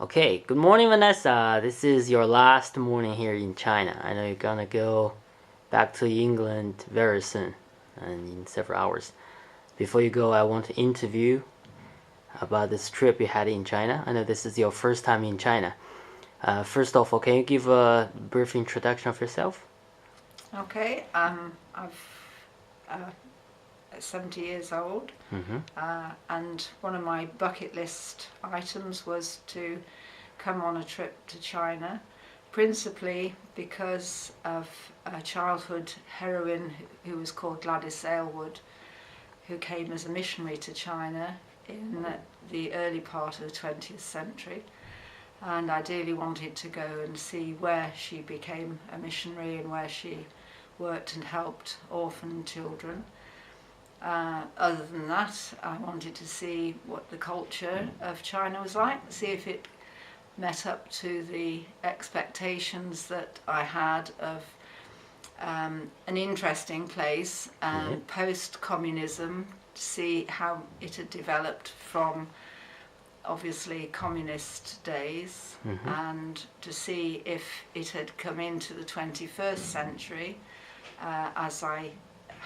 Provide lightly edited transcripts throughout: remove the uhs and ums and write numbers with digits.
Okay, good morning, Vanessa. This is your last morning here in China. I know you're gonna go back to England very soon and in several hours. Before you go, I want to interview about this trip you had in China. I know this is your first time in China. First of all, can you give a brief introduction of yourself? Okay, I've 70 years old, and one of my bucket list items was to come on a trip to China, principally because of a childhood heroine who was called Gladys Aylward, who came as a missionary to China in the early part of the 20th century, and I dearly wanted to go and see where she became a missionary and where she worked and helped orphan children. Other than that, I wanted to see what the culture of China was like, see if it met up to the expectations that I had of an interesting place post-communism, to see how it had developed from obviously communist days, and to see if it had come into the 21st century as I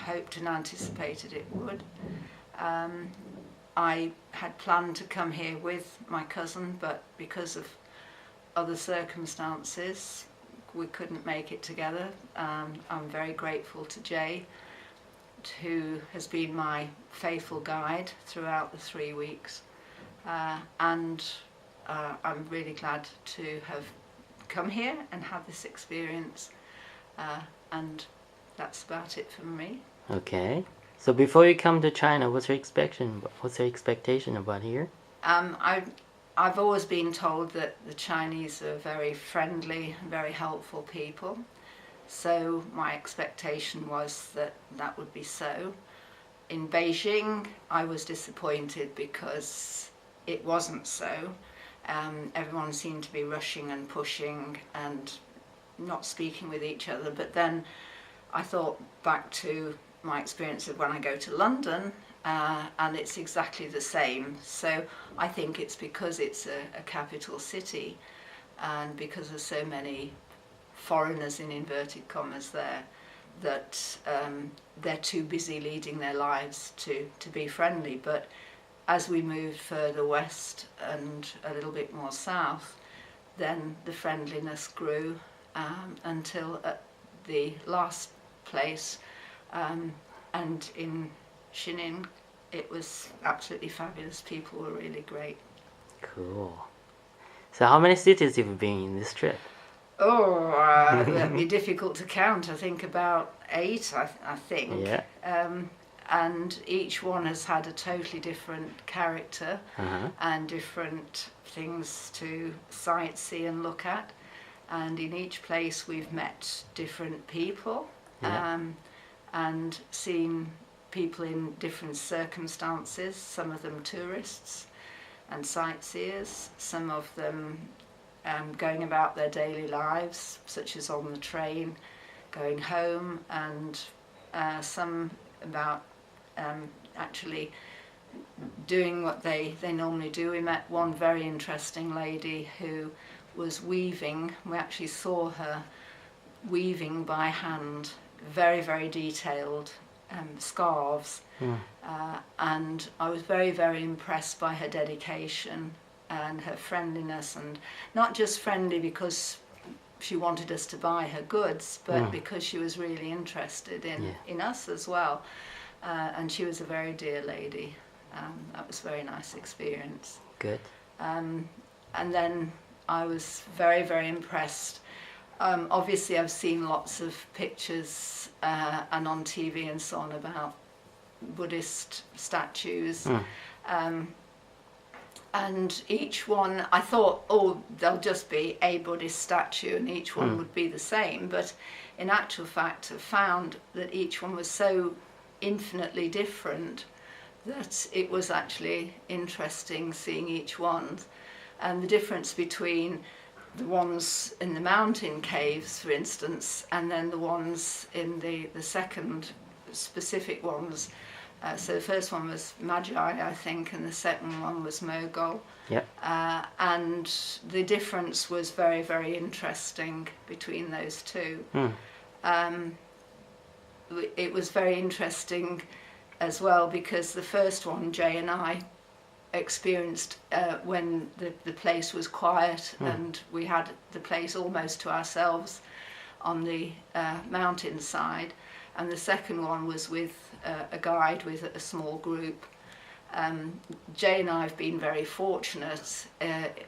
hoped and anticipated it would. I had planned to come here with my cousin, but because of other circumstances we couldn't make it together. I'm very grateful to Jay, who has been my faithful guide throughout the 3 weeks, and I'm really glad to have come here and had this experience, and that's about it for me. Okay. So before you come to China, what's your expectation about here? I've always been told that the Chinese are very friendly, very helpful people. So my expectation was that that would be so. In Beijing, I was disappointed because it wasn't so. Everyone seemed to be rushing and pushing and not speaking with each other. But then I thought back to my experience of when I go to London, and it's exactly the same. So I think it's because it's a capital city, and because there's so many foreigners in inverted commas there, that they're too busy leading their lives to be friendly. But as we moved further west and a little bit more south, then the friendliness grew until at the last place, and in Xining, it was absolutely fabulous. People were really great. Cool. So how many cities have you been in this trip? Oh, that'd be difficult to count. I think about 8, I think. Yeah. And each one has had a totally different character and different things to sightsee and look at. And in each place we've met different people, and seen people in different circumstances, some of them tourists and sightseers, some of them going about their daily lives, such as on the train, going home, and some about actually doing what they normally do. We met one very interesting lady who was weaving. We actually saw her weaving by hand, very, very detailed scarves, and I was very, very impressed by her dedication and her friendliness, and not just friendly because she wanted us to buy her goods, but because she was really interested in us as well, and she was a very dear lady. That was a very nice experience. Good. And then I was very, very impressed. Obviously I've seen lots of pictures and on TV and so on about Buddhist statues, and each one, I thought, oh, there'll just be a Buddhist statue and each one would be the same, but in actual fact I've found that each one was so infinitely different that it was actually interesting seeing each one, and the difference between the ones in the mountain caves, for instance, and then the ones in the second specific ones, So the first one was Magi, I think, and the second one was Mogul. Yep. And the difference was very, very interesting between those two. It was very interesting as well because the first one, Jay and I experienced when the place was quiet and we had the place almost to ourselves on the mountainside, and the second one was with a guide with a small group. Jay and I have been very fortunate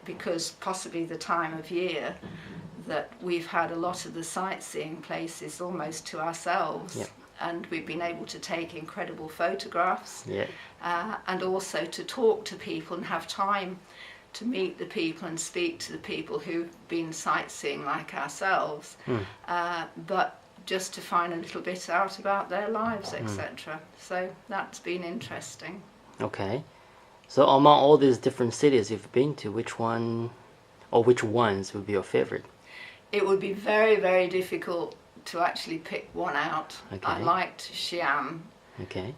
because possibly the time of year that we've had a lot of the sightseeing places almost to ourselves. Yep. And we've been able to take incredible photographs, Yeah. and also to talk to people and have time to meet the people and speak to the people who've been sightseeing like ourselves, but just to find a little bit out about their lives, etc. So that's been interesting. Okay. So among all these different cities you've been to, which one or which ones would be your favorite? It would be very, very difficult to actually pick one out. Okay. I liked Xi'an, Okay.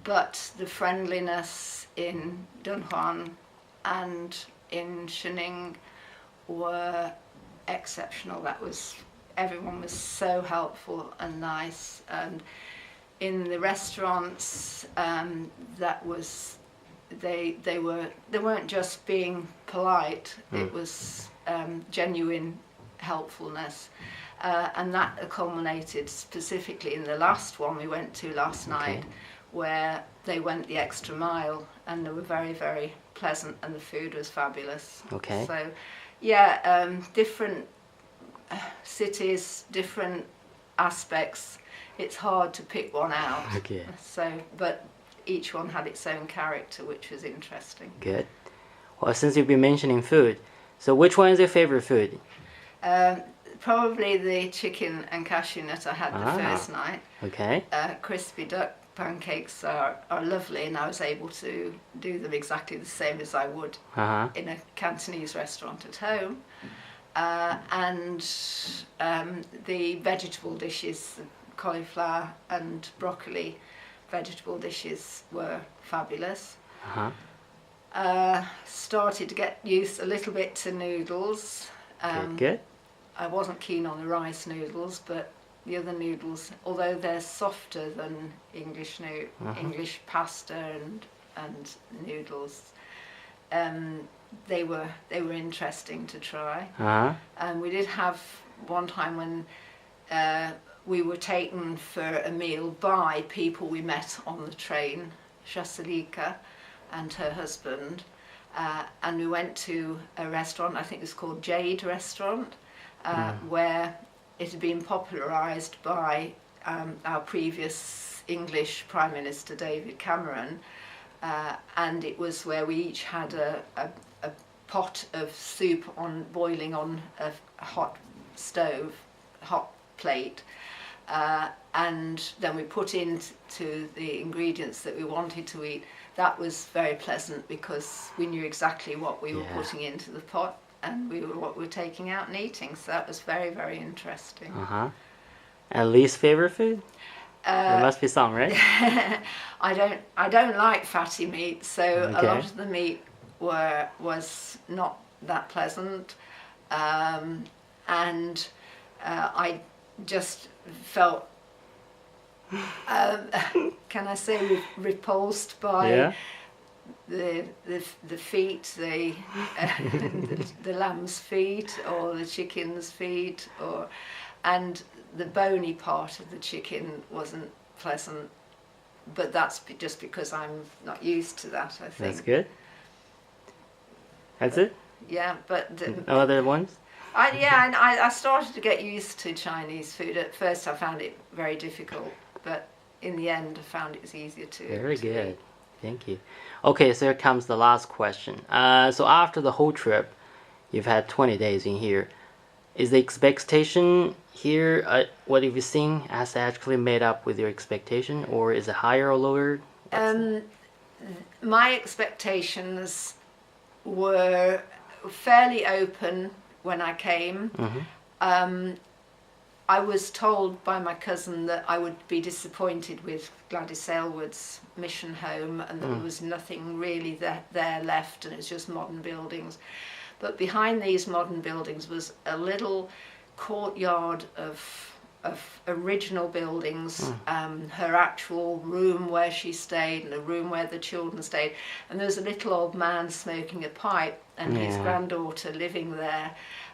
but the friendliness in Dunhuan and in Shening were exceptional. Everyone was so helpful and nice, and in the restaurants, they weren't just being polite. It was genuine helpfulness. And that culminated specifically in the last one we went to last night, where they went the extra mile and they were very, very pleasant and the food was fabulous. Okay. So, yeah, different cities, different aspects. It's hard to pick one out. Okay. So, but each one had its own character, which was interesting. Good. Well, since you've been mentioning food, so which one is your favorite food? Probably the chicken and cashew nut I had the first night. Okay. Crispy duck pancakes are lovely, and I was able to do them exactly the same as I would in a Cantonese restaurant at home. And the vegetable dishes, cauliflower and broccoli vegetable dishes were fabulous. Started to get used a little bit to noodles. Good. I wasn't keen on the rice noodles, but the other noodles, although they're softer than English English pasta and noodles, they were interesting to try. And we did have one time when we were taken for a meal by people we met on the train, Shasalika and her husband, and we went to a restaurant, I think it's called Jade Restaurant, where it had been popularised by our previous English Prime Minister David Cameron, and it was where we each had a pot of soup boiling on a hot stove, hot plate, and then we put into the ingredients that we wanted to eat. That was very pleasant because we knew exactly what we were putting into the pot and what we were taking out and eating. So that was very, very interesting. And least favorite food? There must be some, right? I don't like fatty meat, so a lot of the meat was not that pleasant, and I just felt can I say repulsed by the feet, the lamb's feet or the chicken's feet, and the bony part of the chicken wasn't pleasant, but that's just because I'm not used to that, I think. That's good. That's it? Yeah, but no other ones? I started to get used to Chinese food. At first I found it very difficult, but in the end I found it was easier to Very good. eat. Thank you. Okay, so here comes the last question. So after the whole trip, you've had 20 days in here. Is the expectation here, what have you seen, has actually made up with your expectation, or is it higher or lower? My expectations were fairly open when I came. I was told by my cousin that I would be disappointed with Gladys Aylward's mission home, and that there was nothing really there left, and it's just modern buildings. But behind these modern buildings was a little courtyard of original buildings, her actual room where she stayed and a room where the children stayed, and there was a little old man smoking a pipe and his granddaughter living there,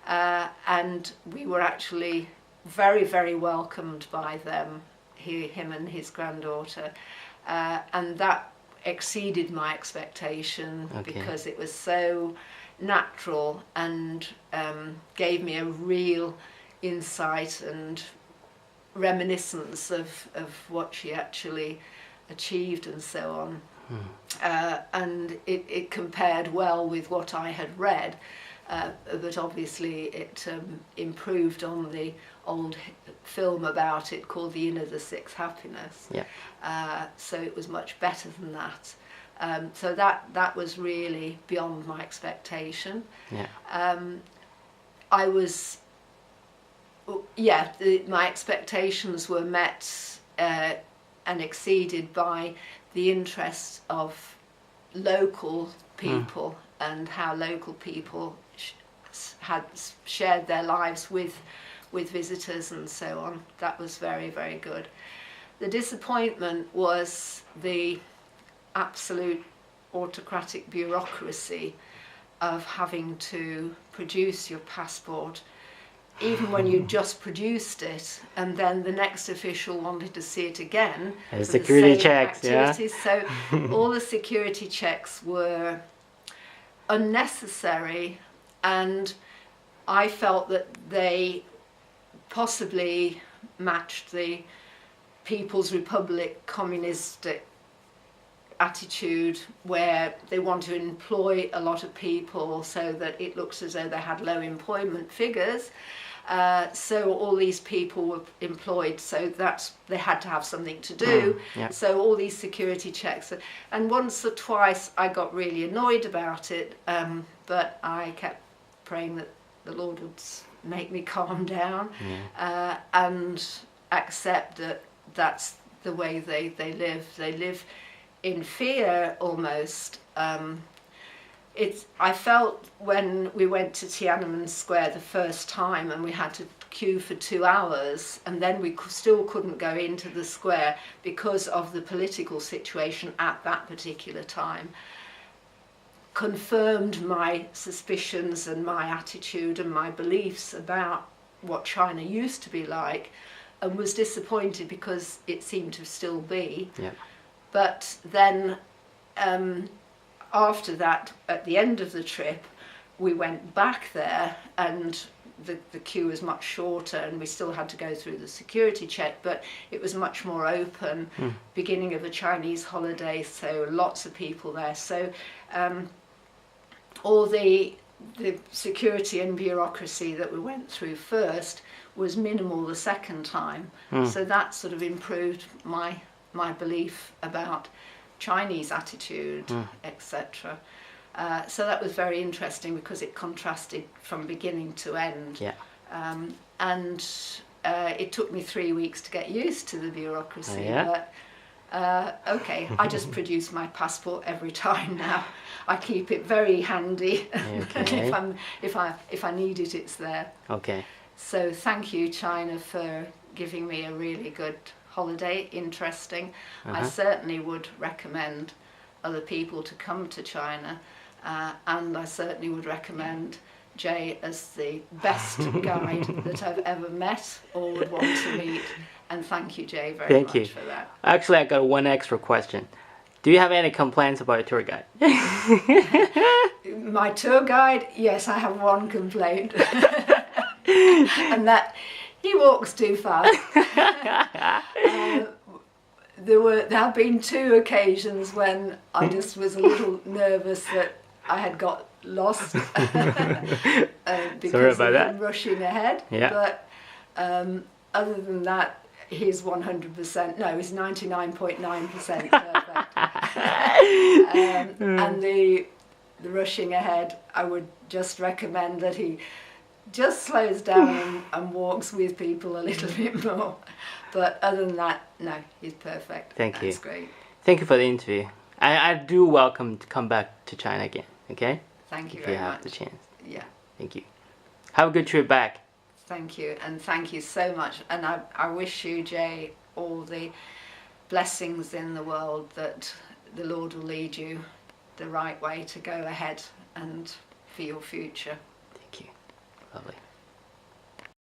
and we were actually very, very welcomed by them, him and his granddaughter, and that exceeded my expectation, because it was so natural and gave me a real insight and reminiscence of what she actually achieved and so on. And it compared well with what I had read, but obviously it improved on the old film about it called The Inn of the Sixth Happiness. So it was much better than that. So that was really beyond my expectation. I was, my expectations were met and exceeded by the interest of local people and how local people had shared their lives with visitors and so on. That was very, very good. The disappointment was the absolute autocratic bureaucracy of having to produce your passport even when you just produced it, and then the next official wanted to see it again. Security checks, So all the security checks were unnecessary, and I felt that they possibly matched the People's Republic communistic attitude, where they want to employ a lot of people so that it looks as though they had low employment figures. So all these people were employed, so they had to have something to do. So all these security checks, and once or twice I got really annoyed about it, but I kept praying that the Lord would make me calm down and accept that that's the way they live. They live in fear almost. I felt when we went to Tiananmen Square the first time and we had to queue for 2 hours, and then we still couldn't go into the square because of the political situation at that particular time, confirmed my suspicions and my attitude and my beliefs about what China used to be like, and was disappointed because it seemed to still be. But then after that, at the end of the trip, we went back there, and the queue was much shorter, and we still had to go through the security check, but it was much more open, beginning of a Chinese holiday, so lots of people there. So all the security and bureaucracy that we went through first was minimal the second time. So that sort of improved my belief about Chinese attitude, etc. So that was very interesting because it contrasted from beginning to end. And it took me 3 weeks to get used to the bureaucracy. But okay, I just produce my passport every time now. I keep it very handy. And if I need it, it's there. So thank you, China, for giving me a really good holiday, interesting. I certainly would recommend other people to come to China, and I certainly would recommend Jay as the best guide that I've ever met or would want to meet. And thank you, Jay, very much for that. Actually, I got one extra question. Do you have any complaints about your tour guide? My tour guide, yes, I have one complaint. And that he walks too fast. There have been 2 occasions when I just was a little nervous that I had got lost because of him rushing ahead. But other than that, he's 100%, no, he's 99.9% perfect. And the rushing ahead, I would just recommend that he just slows down and walks with people a little bit more. But other than that, no, he's perfect. Thank you. That's great. Thank you for the interview. I do welcome to come back to China again, okay? Thank you if very you have much. the chance. Yeah. Thank you. Have a good trip back. Thank you, and thank you so much. And I wish you, Jay, all the blessings in the world, that the Lord will lead you the right way to go ahead and for your future. Thank you. Lovely.